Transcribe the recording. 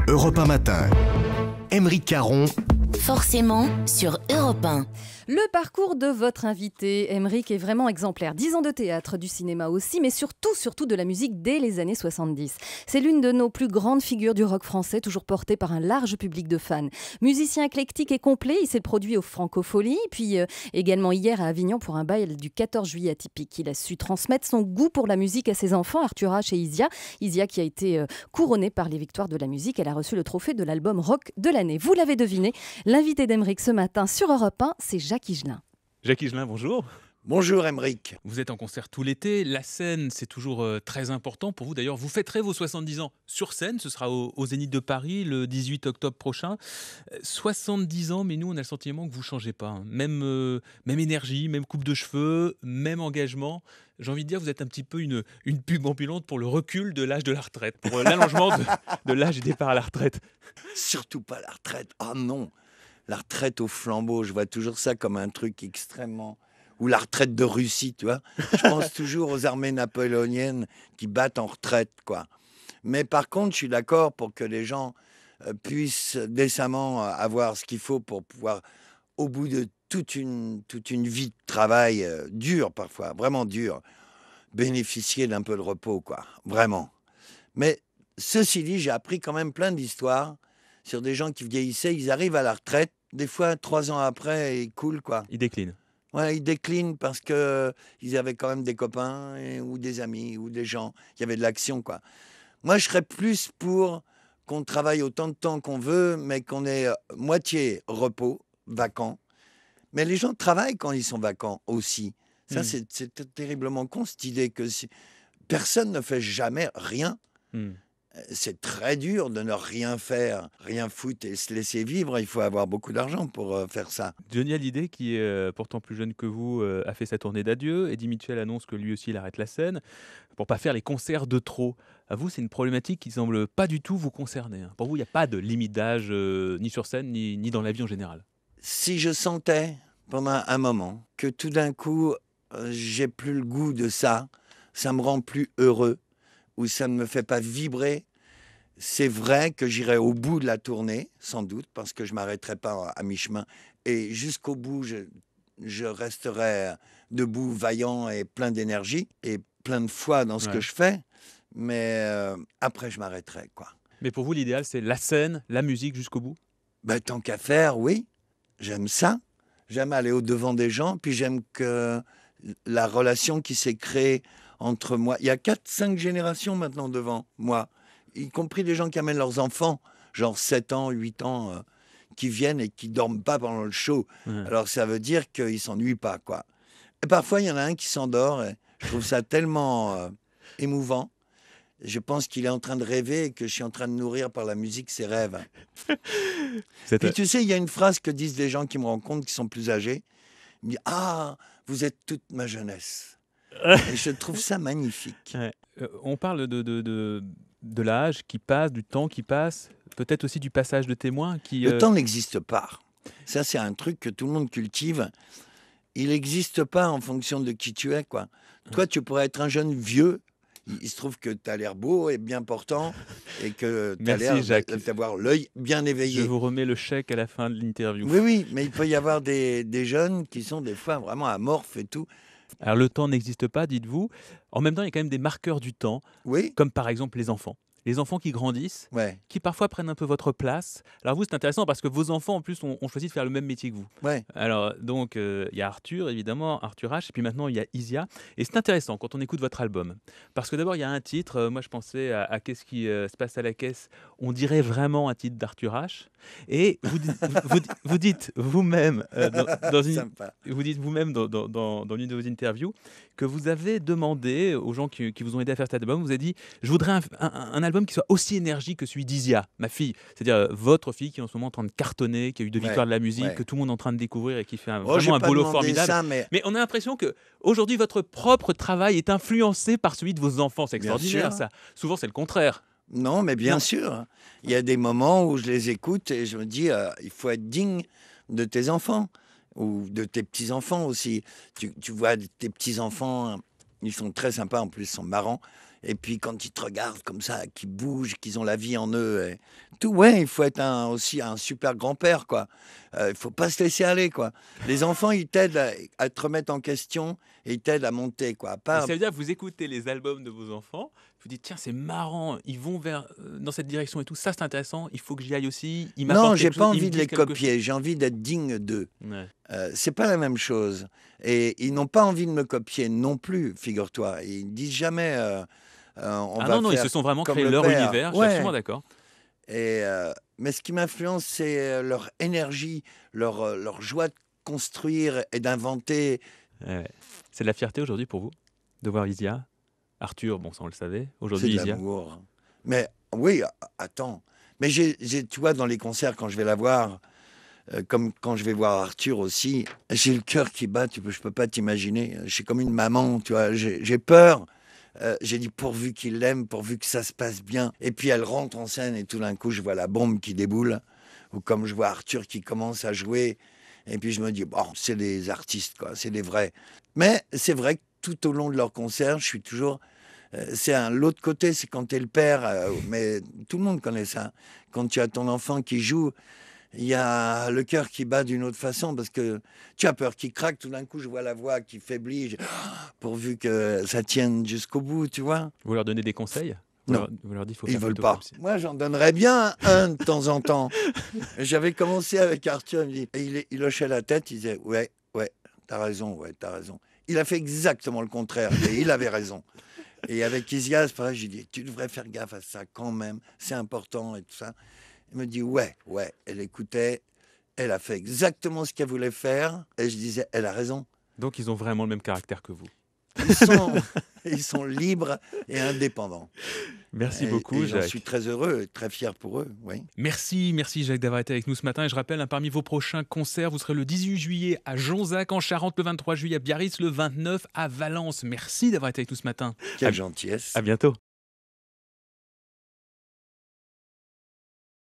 Europe 1 matin. Aymeric Caron. Forcément sur Europe 1. Le parcours de votre invité, Aymeric, est vraiment exemplaire. 10 ans de théâtre, du cinéma aussi, mais surtout de la musique dès les années 70. C'est l'une de nos plus grandes figures du rock français, toujours portée par un large public de fans. Musicien éclectique et complet, il s'est produit au Francophonie, puis également hier à Avignon pour un bal du 14 juillet atypique. Il a su transmettre son goût pour la musique à ses enfants, Arthur H et Isia. Isia qui a été couronnée par les victoires de la musique. Elle a reçu le trophée de l'album rock de l'année. Vous l'avez deviné, l'invité d'Aymeric ce matin sur Europe 1, c'est Jacques Higelin. Jacques Higelin, bonjour. Bonjour Aymeric. Vous êtes en concert tout l'été. La scène, c'est toujours très important pour vous. D'ailleurs, vous fêterez vos 70 ans sur scène. Ce sera au Zénith de Paris le 18 octobre prochain. 70 ans, mais nous, on a le sentiment que vous ne changez pas. Hein. Même énergie, même coupe de cheveux, même engagement. J'ai envie de dire, vous êtes un petit peu une pub ambulante pour le recul de l'âge de la retraite, pour l'allongement de l'âge du départ à la retraite. Surtout pas la retraite. Oh non, la retraite au flambeau, je vois toujours ça comme un truc extrêmement... Ou la retraite de Russie, tu vois. Je pense toujours aux armées napoléoniennes qui battent en retraite, quoi. Mais par contre, je suis d'accord pour que les gens puissent décemment avoir ce qu'il faut pour pouvoir, au bout de toute une vie de travail dure parfois, vraiment dure, bénéficier d'un peu de repos, quoi. Vraiment. Mais ceci dit, j'ai appris quand même plein d'histoires sur des gens qui vieillissaient, ils arrivent à la retraite, des fois 3 ans après, ils coulent, quoi. Il décline. Ouais, ils déclinent parce qu'ils avaient quand même des copains ou des amis ou des gens. Il y avait de l'action, quoi. Moi, je serais plus pour qu'on travaille autant de temps qu'on veut, mais qu'on ait moitié repos, vacants. Mais les gens travaillent quand ils sont vacants aussi. Ça, c'est terriblement con, cette idée que personne ne fait jamais rien. C'est très dur de ne rien faire, rien foutre et se laisser vivre. Il faut avoir beaucoup d'argent pour faire ça. Johnny Hallyday, qui est pourtant plus jeune que vous, a fait sa tournée d'adieu. Eddie Mitchell annonce que lui aussi il arrête la scène pour pas faire les concerts de trop. À vous, c'est une problématique qui semble pas du tout vous concerner. Pour vous, il n'y a pas de limite d'âge ni sur scène ni dans la vie en général. Si je sentais pendant un moment que tout d'un coup, j'ai plus le goût de ça, ça me rend plus heureux ou ça ne me fait pas vibrer, c'est vrai que j'irai au bout de la tournée, sans doute, parce que je ne m'arrêterai pas à mi-chemin. Et jusqu'au bout, je resterai debout, vaillant et plein d'énergie et plein de foi dans ce que je fais. Mais après, je m'arrêterai, quoi. Mais pour vous, l'idéal, c'est la scène, la musique jusqu'au bout ? Ben, tant qu'à faire, oui. J'aime ça. J'aime aller au-devant des gens. Puis j'aime que la relation qui s'est créée entre moi... Il y a 4-5 générations maintenant devant moi, y compris des gens qui amènent leurs enfants, genre 7 ans, 8 ans, qui viennent et qui dorment pas pendant le show. Alors ça veut dire qu'ils s'ennuient pas, quoi. Et parfois, il y en a un qui s'endort. Et je trouve ça tellement émouvant. Je pense qu'il est en train de rêver et que je suis en train de nourrir par la musique ses rêves. Puis tu sais, il y a une phrase que disent des gens qui me rencontrent, qui sont plus âgés. Ils me disent « Ah, vous êtes toute ma jeunesse ». Et je trouve ça magnifique. On parle de l'âge qui passe, du temps qui passe, peut-être aussi du passage de témoin. Le temps n'existe pas. Ça, c'est un truc que tout le monde cultive. Il n'existe pas en fonction de qui tu es, quoi. Toi, tu pourrais être un jeune vieux. Il se trouve que tu as l'air beau et bien portant et que tu as l'air d'avoir l'œil bien éveillé. Je vous remets le chèque à la fin de l'interview. Oui, mais il peut y avoir des jeunes qui sont des fois vraiment amorphes et tout. Alors le temps n'existe pas, dites-vous. En même temps, il y a quand même des marqueurs du temps, comme par exemple les enfants. Les enfants qui grandissent, qui parfois prennent un peu votre place. Alors vous, c'est intéressant parce que vos enfants, en plus, ont choisi de faire le même métier que vous. Alors donc, il y a Arthur, évidemment, Arthur H, et puis maintenant, il y a Isia. Et c'est intéressant quand on écoute votre album. Parce que d'abord, il y a un titre, moi je pensais à Qu'est-ce qui se passe à la caisse. On dirait vraiment un titre d'Arthur H. Et vous dites vous-même, dans une de vos interviews, que vous avez demandé aux gens qui vous ont aidé à faire cet album, vous avez dit « Je voudrais un album qui soit aussi énergique que celui d'Isia, ma fille. » C'est-à-dire votre fille qui est en ce moment en train de cartonner, qui a eu 2 victoires de la musique, que tout le monde est en train de découvrir et qui fait vraiment un boulot formidable. Ça, mais on a l'impression qu'aujourd'hui, votre propre travail est influencé par celui de vos enfants. C'est extraordinaire, ça. Souvent, c'est le contraire. Non, mais bien sûr. Il y a des moments où je les écoute et je me dis il faut être digne de tes enfants ou de tes petits-enfants aussi. Tu vois tes petits-enfants, ils sont très sympas, en plus, ils sont marrants. Et puis quand ils te regardent comme ça, qu'ils bougent, qu'ils ont la vie en eux, et tout, ouais, il faut être aussi un super grand-père, quoi. Il faut pas se laisser aller, quoi. Les enfants, ils t'aident à te remettre en question et ils t'aident à monter, quoi. Ça veut dire que vous écoutez les albums de vos enfants, vous dites tiens, c'est marrant, ils vont dans cette direction et tout, ça c'est intéressant, il faut que j'y aille aussi. Non, j'ai pas envie de les copier, j'ai envie d'être digne d'eux. Ouais. C'est pas la même chose. Et ils n'ont pas envie de me copier non plus, figure-toi. Ils disent jamais non, ils se sont vraiment créés leur univers, je suis absolument d'accord. Mais ce qui m'influence, c'est leur énergie, leur joie de construire et d'inventer. C'est de la fierté aujourd'hui pour vous de voir Isia, Arthur, bon ça on le savait, aujourd'hui Isia. C'est de l'amour. Mais oui, attends. Mais tu vois, dans les concerts, quand je vais la voir, comme quand je vais voir Arthur aussi, j'ai le cœur qui bat, je peux pas t'imaginer. Je suis comme une maman, tu vois, j'ai peur. J'ai dit pourvu qu'il l'aime, pourvu que ça se passe bien. Et puis elle rentre en scène et tout d'un coup, je vois la bombe qui déboule. Ou comme je vois Arthur qui commence à jouer. Et puis je me dis, bon, c'est des artistes, quoi, c'est des vrais. Mais c'est vrai que tout au long de leur concert, je suis toujours... l'autre côté, c'est quand tu es le père, mais tout le monde connaît ça. Quand tu as ton enfant qui joue, il y a le cœur qui bat d'une autre façon parce que tu as peur qu'il craque. Tout d'un coup, je vois la voix qui faiblit, pourvu que ça tienne jusqu'au bout, tu vois. Vous leur donnez des conseils ? Non, vous leur dites, faut ils faire veulent pas. Moi, j'en donnerais bien un de temps en temps. J'avais commencé avec Arthur, il hochait la tête, il disait, ouais, t'as raison. Il a fait exactement le contraire et il avait raison. Et avec Isia, c'est pareil, j'ai dit, tu devrais faire gaffe à ça quand même, c'est important et tout ça. Il me dit, ouais, elle écoutait, elle a fait exactement ce qu'elle voulait faire, et je disais, elle a raison. Donc ils ont vraiment le même caractère que vous. Ils sont libres et indépendants. Merci beaucoup, Jacques. Je suis très heureux et très fier pour eux. Oui. Merci Jacques d'avoir été avec nous ce matin. Et je rappelle, parmi vos prochains concerts, vous serez le 18 juillet à Jonzac en Charente, le 23 juillet à Biarritz, le 29 à Valence. Merci d'avoir été avec nous ce matin. Quelle gentillesse. À bientôt.